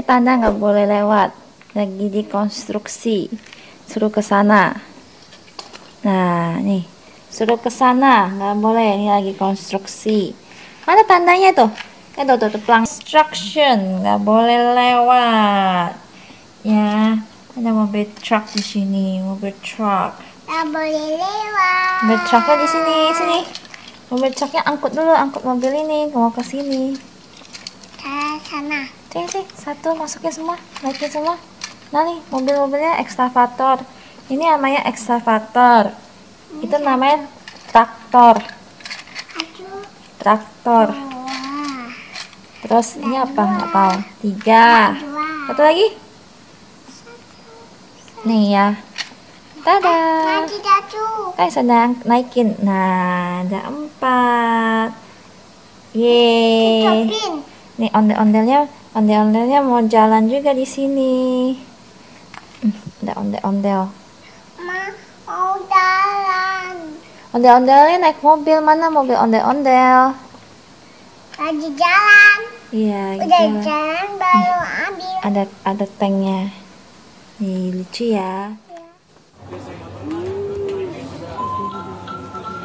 Ini tanda nggak boleh lewat. Lagi dikonstruksi. Suruh ke sana. Nah, nih. Suruh ke sana. Nggak boleh. Ini lagi konstruksi. Mana tandanya tuh? Kan tuh pelang construction. Nggak boleh lewat. Ya. Ada mobil truck di sini. Mobil truck. Tak boleh lewat. Mobil trucknya di sini. Sini. Mobil trucknya angkut dulu. Angkut mobil ini. Mau ke sini. Ke sana. Sini, satu masukin semua, naikin semua. Nah nih, mobil-mobilnya ekskavator. Ini namanya ekskavator. Itu namanya traktor. Aduh. Traktor. Wah. Terus ini apa? Nggak tahu. 3. Satu lagi. Nih ya. Tada. Nanti jatuh. Kayak sedang naikin. Nah, ada 4. Yeay. Copin. Nih ondel-ondelnya mau jalan juga di sini. Ada ondel-ondel. Ma, mau jalan. Ondel-ondelnya naik mobil. Mana mobil ondel-ondel? Lagi jalan. Iya, Udah gitu. jalan baru ambil. Ada tanknya. Nih, lucu ya.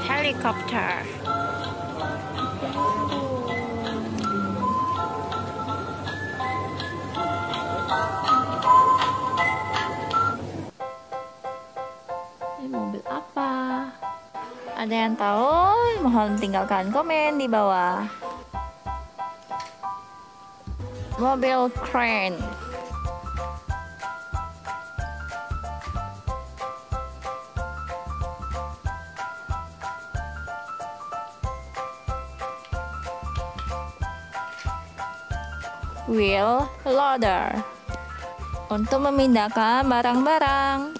Helikopter. Ini mobil apa? Ada yang tahu? Mohon tinggalkan komen di bawah. Mobil crane. Wheel loader. Untuk memindahkan barang-barang.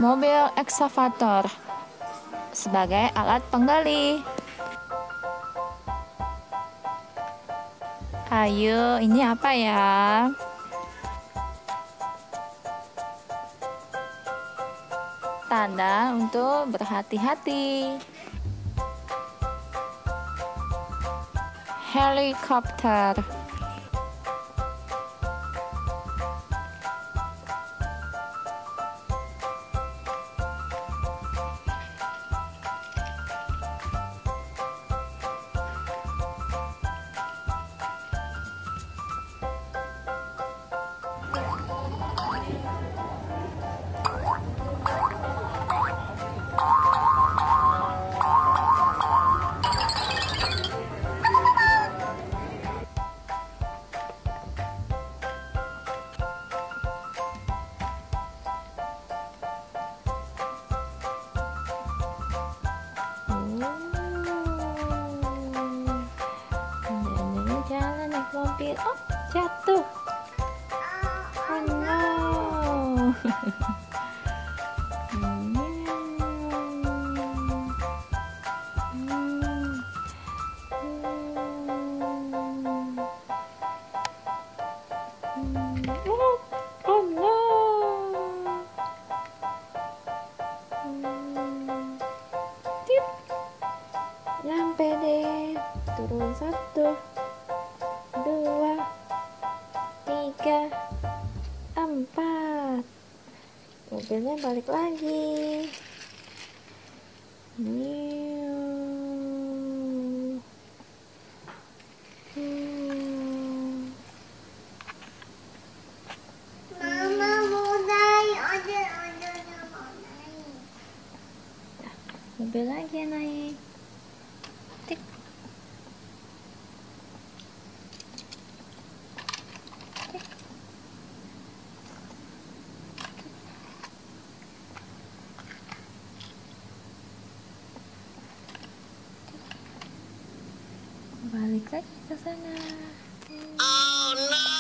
Mobil ekskavator sebagai alat penggali. Ayo, ini apa ya? Tanda untuk berhati-hati. Helikopter. Ini jalan naik mobil. Oh, jatuh. Oh no. Oh no. Tip. Nyampe deh. Turun 1, 2, 3, 4. Mobilnya balik lagi. Mama mau naik. Ada mau naik. Mobil lagi yang naik. Tik. Balik lagi ke sana. Oh no.